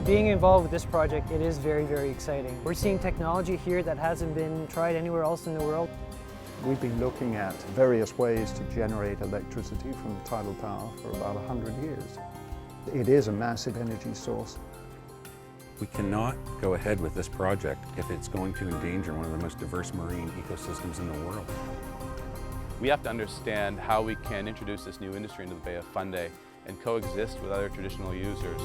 Being involved with this project, it is very, very exciting. We're seeing technology here that hasn't been tried anywhere else in the world. We've been looking at various ways to generate electricity from tidal power for about 100 years. It is a massive energy source. We cannot go ahead with this project if it's going to endanger one of the most diverse marine ecosystems in the world. We have to understand how we can introduce this new industry into the Bay of Fundy and coexist with other traditional users.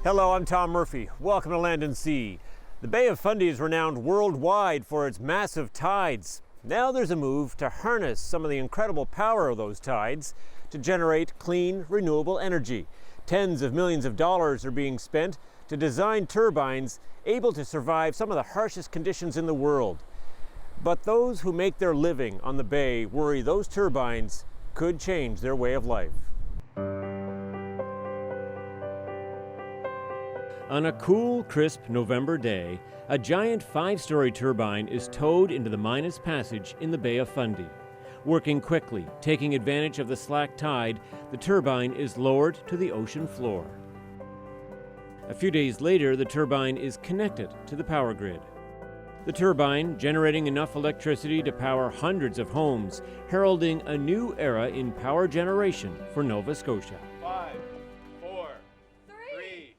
Hello, I'm Tom Murphy. Welcome to Land and Sea. The Bay of Fundy is renowned worldwide for its massive tides. Now there's a move to harness some of the incredible power of those tides to generate clean, renewable energy. Tens of millions of dollars are being spent to design turbines able to survive some of the harshest conditions in the world. But those who make their living on the bay worry those turbines could change their way of life. On a cool, crisp November day, a giant 5-story turbine is towed into the Minas Passage in the Bay of Fundy. Working quickly, taking advantage of the slack tide, the turbine is lowered to the ocean floor. A few days later, the turbine is connected to the power grid. The turbine, generating enough electricity to power hundreds of homes, heralding a new era in power generation for Nova Scotia. 5, 4, 3,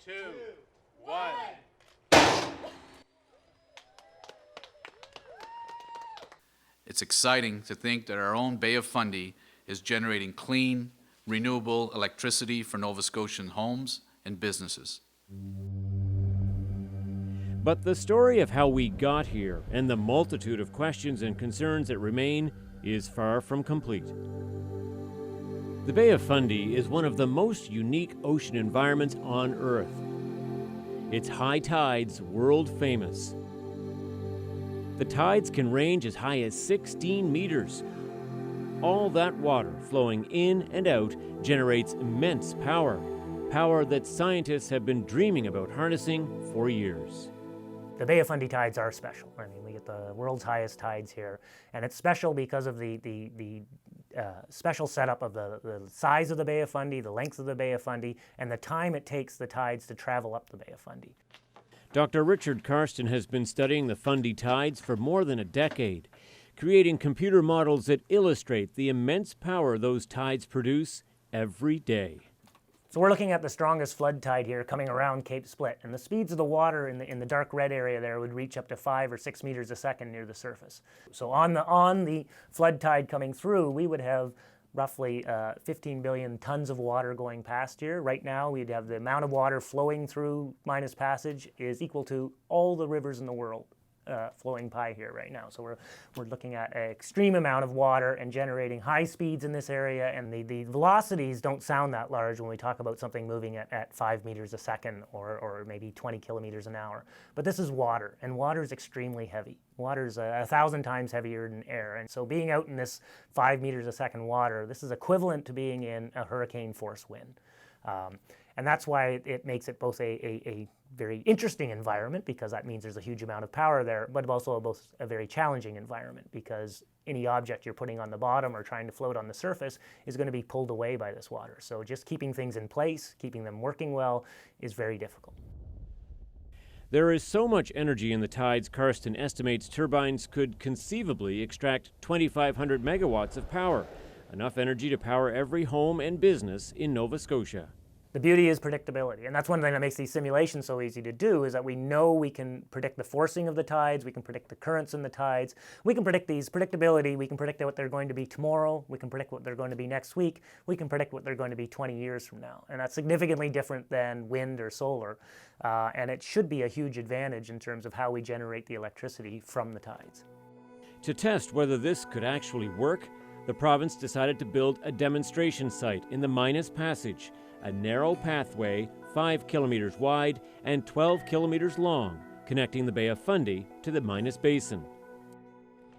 2, 1. It's exciting to think that our own Bay of Fundy is generating clean, renewable electricity for Nova Scotian homes and businesses. But the story of how we got here and the multitude of questions and concerns that remain is far from complete. The Bay of Fundy is one of the most unique ocean environments on Earth. Its high tides world famous. The tides can range as high as 16 meters. All that water flowing in and out generates immense power, power that scientists have been dreaming about harnessing for years. The Bay of Fundy tides are special. I mean, we get the world's highest tides here, and it's special because of the special setup of the size of the Bay of Fundy, the length of the Bay of Fundy, and the time it takes the tides to travel up the Bay of Fundy. Dr. Richard Karsten has been studying the Fundy tides for more than a decade, creating computer models that illustrate the immense power those tides produce every day. So we're looking at the strongest flood tide here coming around Cape Split, and the speeds of the water in the dark red area there would reach up to 5 or 6 meters a second near the surface. So on the flood tide coming through, we would have roughly 15 billion tons of water going past here. Right now, we'd have the amount of water flowing through Minas Passage is equal to all the rivers in the world flowing by here right now. So we're looking at an extreme amount of water and generating high speeds in this area, and the velocities don't sound that large when we talk about something moving at 5 meters a second or maybe 20 kilometers an hour. But this is water, and water is extremely heavy. Water's 1,000 times heavier than air, and so being out in this 5 meters a second water, this is equivalent to being in a hurricane force wind. And that's why it makes it both a very interesting environment, because that means there's a huge amount of power there, but also both a very challenging environment, because any object you're putting on the bottom or trying to float on the surface is going to be pulled away by this water. So just keeping things in place, keeping them working well, is very difficult. There is so much energy in the tides, Karsten estimates turbines could conceivably extract 2,500 megawatts of power, enough energy to power every home and business in Nova Scotia. The beauty is predictability, and that's one thing that makes these simulations so easy to do, is that we know we can predict the forcing of the tides, we can predict the currents in the tides, we can predict these predictability, we can predict what they're going to be tomorrow, we can predict what they're going to be next week, we can predict what they're going to be 20 years from now. And that's significantly different than wind or solar, and it should be a huge advantage in terms of how we generate the electricity from the tides. To test whether this could actually work, the province decided to build a demonstration site in the Minas Passage, a narrow pathway 5 kilometers wide and 12 kilometers long, connecting the Bay of Fundy to the Minas Basin.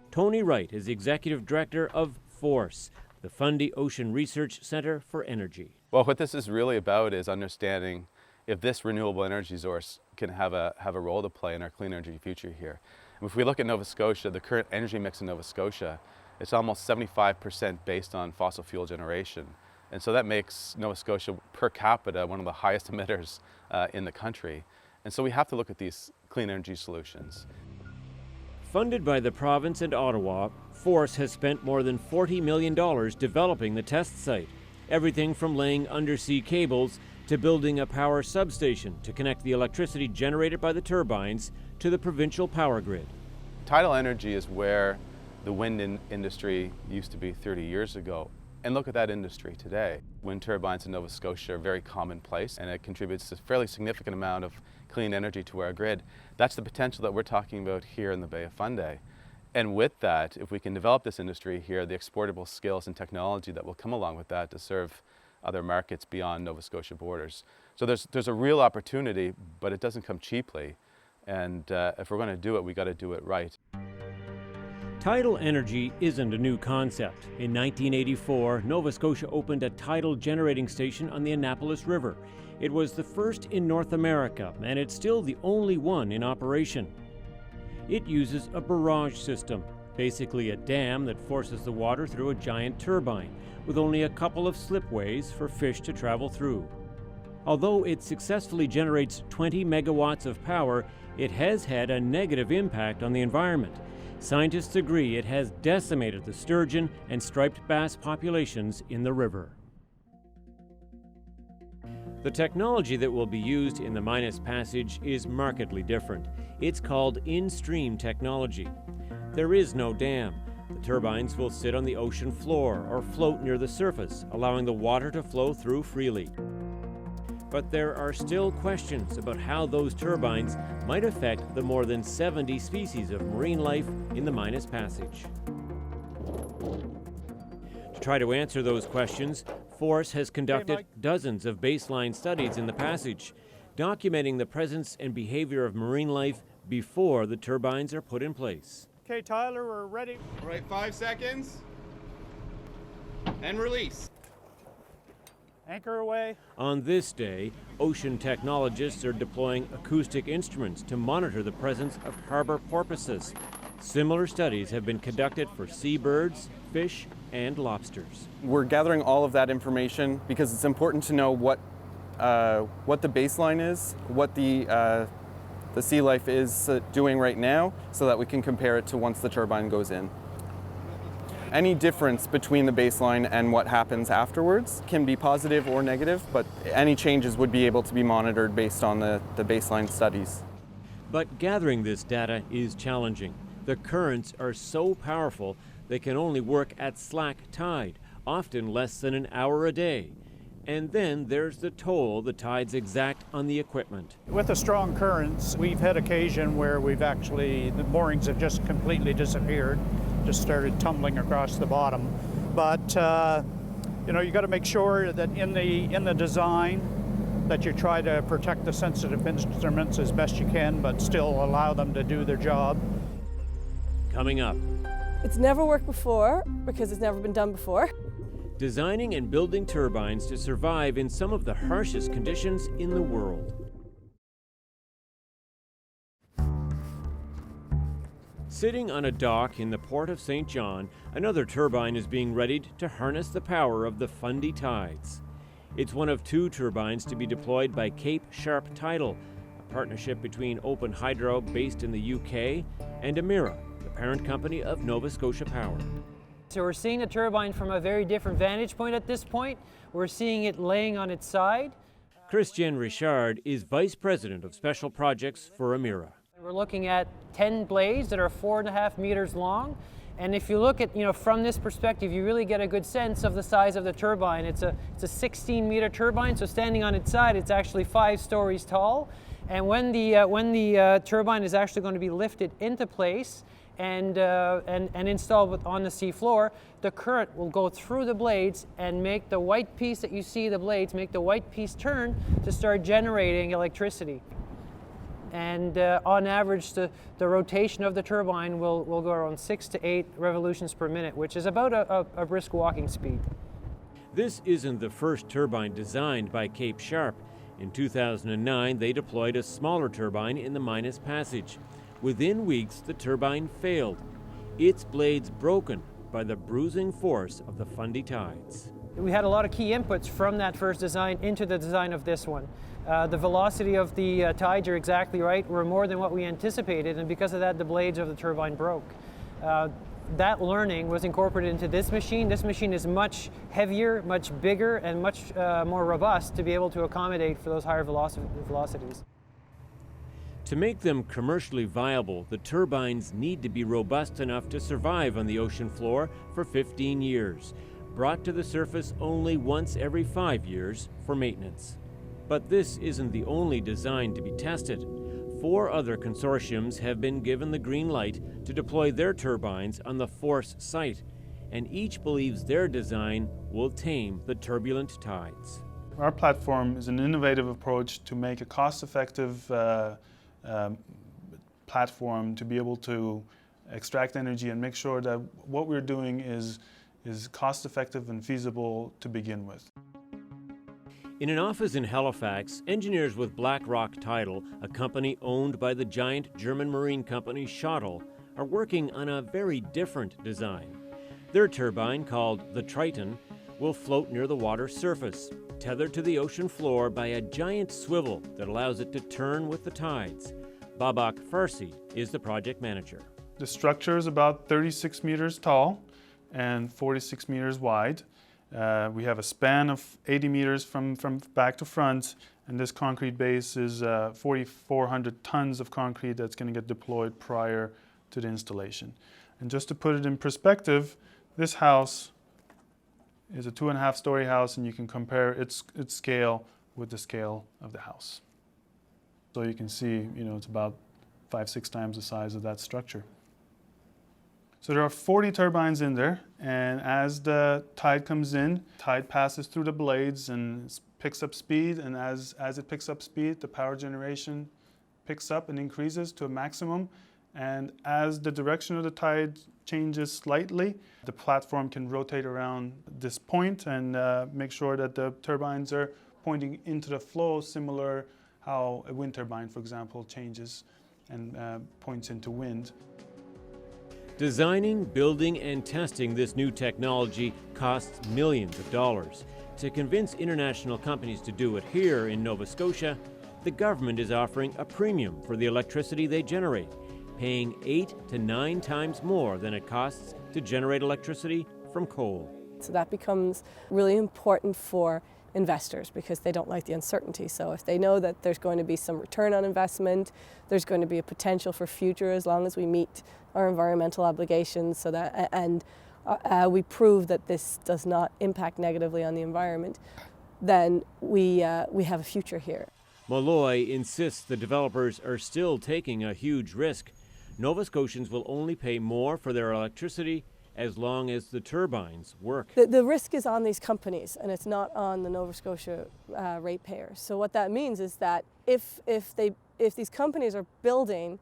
Tony Wright is the executive director of FORCE, the Fundy Ocean Research Center for Energy. Well, what this is really about is understanding if this renewable energy source can have a role to play in our clean energy future here. And if we look at Nova Scotia, the current energy mix in Nova Scotia it's almost 75% based on fossil fuel generation. And so that makes Nova Scotia per capita one of the highest emitters in the country. And so we have to look at these clean energy solutions. Funded by the province and Ottawa, Force has spent more than $40 million developing the test site. Everything from laying undersea cables to building a power substation to connect the electricity generated by the turbines to the provincial power grid. Tidal energy is where the wind industry used to be 30 years ago. And look at that industry today. Wind turbines in Nova Scotia are very commonplace, and it contributes a fairly significant amount of clean energy to our grid. That's the potential that we're talking about here in the Bay of Fundy. And with that, if we can develop this industry here, the exportable skills and technology that will come along with that to serve other markets beyond Nova Scotia borders. So there's a real opportunity, but it doesn't come cheaply. And if we're going to do it, we got to do it right. Tidal energy isn't a new concept. In 1984, Nova Scotia opened a tidal generating station on the Annapolis River. It was the first in North America, and it's still the only one in operation. It uses a barrage system, basically a dam that forces the water through a giant turbine, with only a couple of slipways for fish to travel through. Although it successfully generates 20 megawatts of power, it has had a negative impact on the environment. Scientists agree it has decimated the sturgeon and striped bass populations in the river. The technology that will be used in the Minas Passage is markedly different. It's called in-stream technology. There is no dam. The turbines will sit on the ocean floor or float near the surface, allowing the water to flow through freely. But there are still questions about how those turbines might affect the more than 70 species of marine life in the Minas Passage. To try to answer those questions, Force has conducted dozens of baseline studies in the passage, documenting the presence and behavior of marine life before the turbines are put in place. Okay, Tyler, we're ready. All right, 5 seconds. And release. Anchor away. On this day, ocean technologists are deploying acoustic instruments to monitor the presence of harbor porpoises. Similar studies have been conducted for seabirds, fish, and lobsters. We're gathering all of that information because it's important to know what the baseline is, what the sea life is doing right now, so that we can compare it to once the turbine goes in. Any difference between the baseline and what happens afterwards can be positive or negative, but any changes would be able to be monitored based on the baseline studies. But gathering this data is challenging. The currents are so powerful they can only work at slack tide, often less than an hour a day. And then there's the toll the tides exact on the equipment. With the strong currents, we've had occasion where the moorings have just completely disappeared, just started tumbling across the bottom. But you got to make sure that in the design that you try to protect the sensitive instruments as best you can, but still allow them to do their job. Coming up. It's never worked before because it's never been done before. Designing and building turbines to survive in some of the harshest conditions in the world. Sitting on a dock in the port of St. John, another turbine is being readied to harness the power of the Fundy tides. It's one of 2 turbines to be deployed by Cape Sharp Tidal, a partnership between Open Hydro, based in the UK, and Emera, the parent company of Nova Scotia Power. So we're seeing the turbine from a very different vantage point at this point. We're seeing it laying on its side. Christian Richard is Vice President of Special Projects for Emera. We're looking at 10 blades that are 4.5 meters long. And if you look at, from this perspective, you really get a good sense of the size of the turbine. It's a 16-meter turbine, so standing on its side, it's actually 5 stories tall. And when the turbine is actually going to be lifted into place and installed on the seafloor, the current will go through the blades and make the white piece that you see, the blades, make the white piece turn to start generating electricity. And on average, the rotation of the turbine will go around 6 to 8 revolutions per minute, which is about a brisk walking speed. This isn't the first turbine designed by Cape Sharp. In 2009, they deployed a smaller turbine in the Minas Passage. Within weeks, the turbine failed. Its blades broken, by the bruising force of the Fundy tides. We had a lot of key inputs from that first design into the design of this one. The velocity of the tides, you're exactly right, were more than what we anticipated, and because of that, the blades of the turbine broke. That learning was incorporated into this machine. This machine is much heavier, much bigger, and much more robust to be able to accommodate for those higher velocities. To make them commercially viable, the turbines need to be robust enough to survive on the ocean floor for 15 years, brought to the surface only once every 5 years for maintenance. But this isn't the only design to be tested. 4 other consortiums have been given the green light to deploy their turbines on the Force site, and each believes their design will tame the turbulent tides. Our platform is an innovative approach to make a cost-effective platform to be able to extract energy and make sure that what we're doing is cost-effective and feasible to begin with. In an office in Halifax, engineers with BlackRock Tidal, a company owned by the giant German marine company Tidal, are working on a very different design. Their turbine, called the Triton, will float near the water's surface, tethered to the ocean floor by a giant swivel that allows it to turn with the tides. Babak Farsi is the project manager. The structure is about 36 meters tall and 46 meters wide. We have a span of 80 meters from back to front, and this concrete base is 4,400 tons of concrete that's going to get deployed prior to the installation. And just to put it in perspective, this house is a 2.5-story house, and you can compare its scale with the scale of the house. So you can see, it's about 5-6 times the size of that structure. So there are 40 turbines in there, and as the tide comes in, tide passes through the blades and picks up speed, and as it picks up speed, the power generation picks up and increases to a maximum. And as the direction of the tide changes slightly, the platform can rotate around this point and make sure that the turbines are pointing into the flow, similar how a wind turbine, for example, changes and points into wind. Designing, building, and testing this new technology costs millions of dollars. To convince international companies to do it here in Nova Scotia, the government is offering a premium for the electricity they generate, paying 8 to 9 times more than it costs to generate electricity from coal. So that becomes really important for investors because they don't like the uncertainty. So if they know that there's going to be some return on investment, there's going to be a potential for future as long as we meet our environmental obligations, so that and we prove that this does not impact negatively on the environment, then we have a future here. Malloy insists the developers are still taking a huge risk. Nova Scotians will only pay more for their electricity as long as the turbines work. The risk is on these companies, and it's not on the Nova Scotia ratepayers. So what that means is that if these companies are building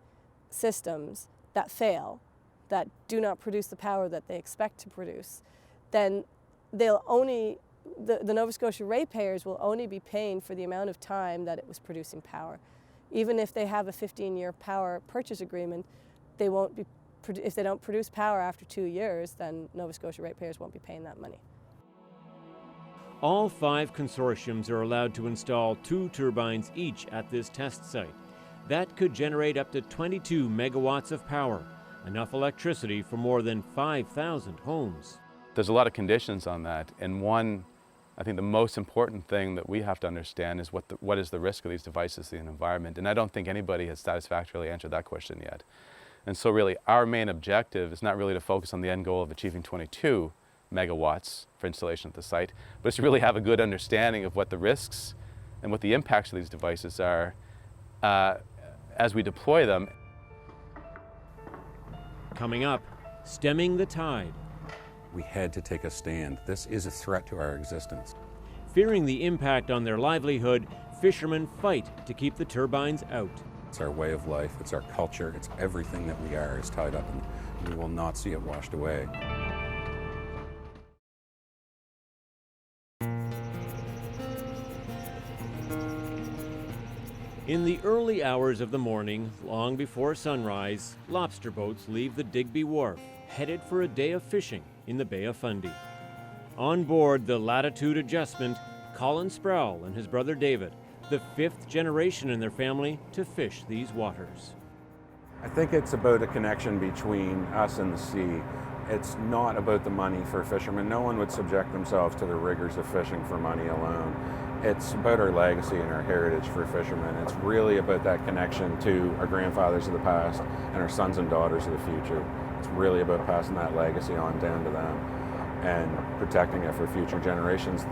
systems that fail, that do not produce the power that they expect to produce, then the Nova Scotia ratepayers will only be paying for the amount of time that it was producing power. Even if they have a 15-year power purchase agreement, they won't be. If they don't produce power after 2 years, then Nova Scotia ratepayers won't be paying that money. All 5 consortiums are allowed to install 2 turbines each at this test site. That could generate up to 22 megawatts of power, enough electricity for more than 5,000 homes. There's a lot of conditions on that, and one, I think the most important thing that we have to understand is what is the risk of these devices in the environment, and I don't think anybody has satisfactorily answered that question yet. And so really our main objective is not really to focus on the end goal of achieving 22 megawatts for installation at the site, but it's to really have a good understanding of what the risks and what the impacts of these devices are as we deploy them. Coming up, stemming the tide. We had to take a stand. This is a threat to our existence. Fearing the impact on their livelihood, fishermen fight to keep the turbines out. It's our way of life, it's our culture, it's everything that we are is tied up, and we will not see it washed away. In the early hours of the morning, long before sunrise, lobster boats leave the Digby Wharf, headed for a day of fishing in the Bay of Fundy. On board the Latitude Adjustment, Colin Sproul and his brother David, the 5th generation in their family to fish these waters. I think it's about a connection between us and the sea. It's not about the money for fishermen. No one would subject themselves to the rigors of fishing for money alone. It's about our legacy and our heritage for fishermen. It's really about that connection to our grandfathers of the past and our sons and daughters of the future. It's really about passing that legacy on down to them and protecting it for future generations.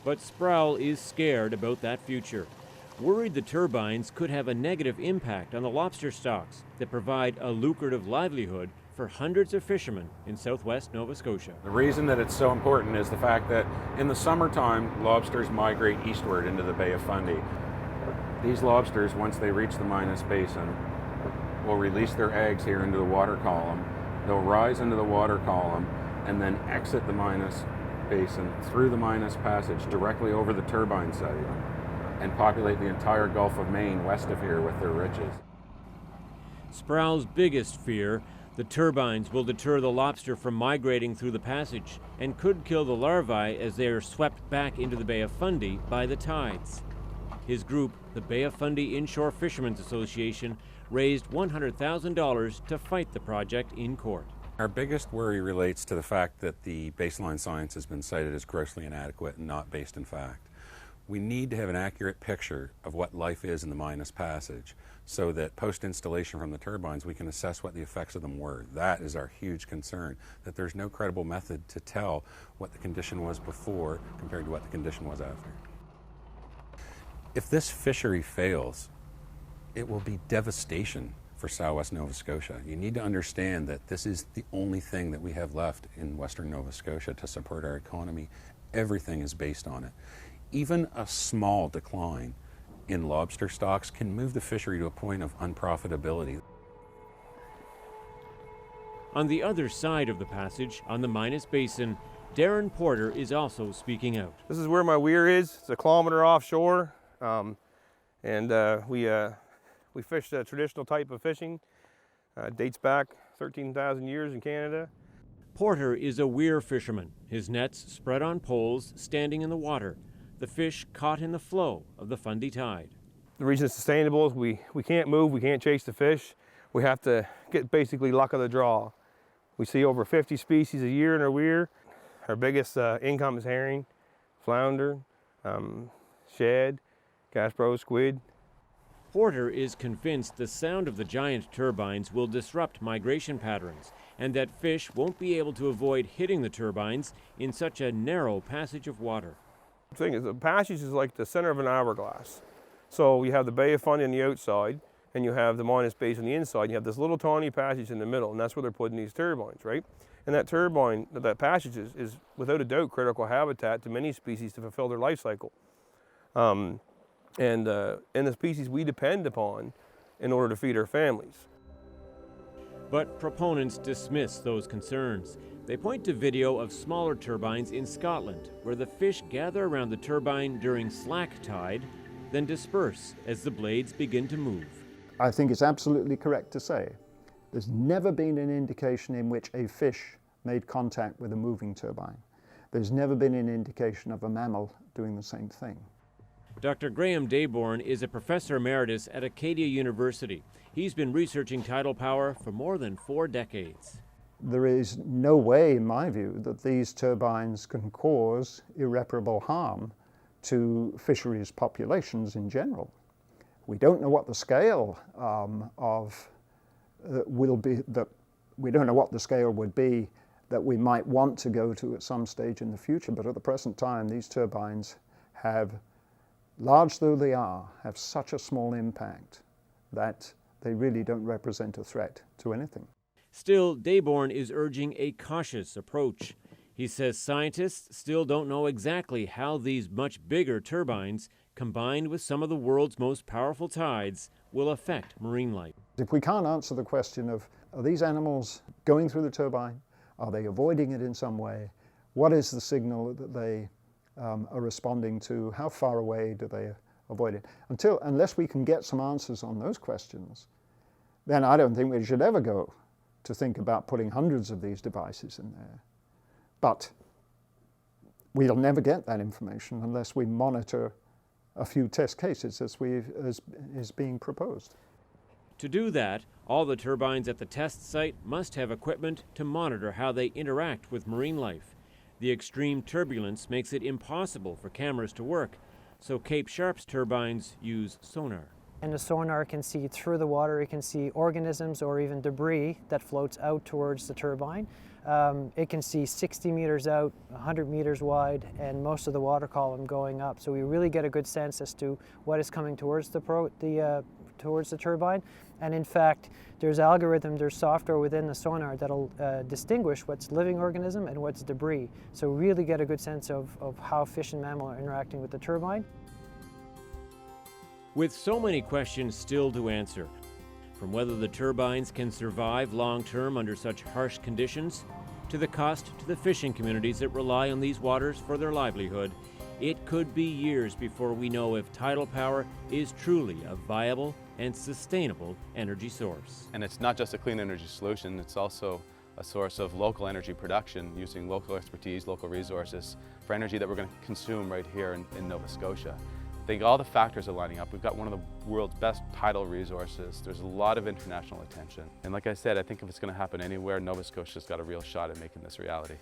But Sproul is scared about that future, worried the turbines could have a negative impact on the lobster stocks that provide a lucrative livelihood for hundreds of fishermen in southwest Nova Scotia. The reason that it's so important is the fact that in the summertime, lobsters migrate eastward into the Bay of Fundy. These lobsters, once they reach the Minas Basin, will release their eggs here into the water column. They'll rise into the water column and then exit the Minas Basin through the Minas Passage directly over the Turbine site and populate the entire Gulf of Maine west of here with their riches. Sproul's biggest fear: the turbines will deter the lobster from migrating through the passage and could kill the larvae as they are swept back into the Bay of Fundy by the tides. His group, the Bay of Fundy Inshore Fishermen's Association, raised $100,000 to fight the project in court. Our biggest worry relates to the fact that the baseline science has been cited as grossly inadequate and not based in fact. We need to have an accurate picture of what life is in the Minas Passage so that post-installation from the turbines we can assess what the effects of them were. That is our huge concern, that there's no credible method to tell what the condition was before compared to what the condition was after. If this fishery fails, it will be devastation for southwest Nova Scotia. You need to understand that this is the only thing that we have left in western Nova Scotia to support our economy. Everything is based on it. Even a small decline in lobster stocks can move the fishery to a point of unprofitability. On the other side of the passage, on the Minas Basin, Darren Porter is also speaking out. This is where my weir is. It's a kilometer offshore, we fish a traditional type of fishing. Dates back 13,000 years in Canada. Porter is a weir fisherman, his nets spread on poles standing in the water, the fish caught in the flow of the Fundy tide. The reason it's sustainable is we can't move, we can't chase the fish. We have to get basically luck of the draw. We see over 50 species a year in our weir. Our biggest income is herring, flounder, shad, Gasbro, squid. Porter is convinced the sound of the giant turbines will disrupt migration patterns and that fish won't be able to avoid hitting the turbines in such a narrow passage of water. The thing is, the passage is like the center of an hourglass. So you have the Bay of Fundy on the outside, and you have the Minas Basin on the inside, and you have this little tiny passage in the middle, and that's where they're putting these turbines, right? And that turbine, that passage is without a doubt critical habitat to many species to fulfill their life cycle. And the species we depend upon in order to feed our families. But proponents dismiss those concerns. They point to video of smaller turbines in Scotland, where the fish gather around the turbine during slack tide, then disperse as the blades begin to move. I think it's absolutely correct to say there's never been an indication in which a fish made contact with a moving turbine. There's never been an indication of a mammal doing the same thing. Dr. Graham Dayborn is a professor emeritus at Acadia University. He's been researching tidal power for more than 4 decades. There is no way, in my view, that these turbines can cause irreparable harm to fisheries populations in general. We don't know what the scale will be. We don't know what the scale would be that we might want to go to at some stage in the future. But at the present time, these turbines have, large though they are, have such a small impact that they really don't represent a threat to anything. Still, Dayborn is urging a cautious approach. He says scientists still don't know exactly how these much bigger turbines, combined with some of the world's most powerful tides, will affect marine life. If we can't answer the question of, are these animals going through the turbine? Are they avoiding it in some way? What is the signal that they are responding to? How far away do they avoid it? Unless we can get some answers on those questions, then I don't think we should ever go to think about putting hundreds of these devices in there. But we'll never get that information unless we monitor a few test cases as is being proposed. To do that, all the turbines at the test site must have equipment to monitor how they interact with marine life. The extreme turbulence makes it impossible for cameras to work, so Cape Sharp's turbines use sonar. And the sonar can see through the water, it can see organisms or even debris that floats out towards the turbine. It can see 60 meters out, 100 meters wide, and most of the water column going up. So we really get a good sense as to what is coming towards towards the turbine. And in fact, there's there's software within the sonar that'll distinguish what's living organism and what's debris. So really get a good sense of how fish and mammal are interacting with the turbine. With so many questions still to answer, from whether the turbines can survive long-term under such harsh conditions, to the cost to the fishing communities that rely on these waters for their livelihood, it could be years before we know if tidal power is truly a viable and sustainable energy source. And it's not just a clean energy solution, it's also a source of local energy production using local expertise, local resources for energy that we're going to consume right here in Nova Scotia. I think all the factors are lining up. We've got one of the world's best tidal resources. There's a lot of international attention. And like I said, I think if it's going to happen anywhere, Nova Scotia's got a real shot at making this reality.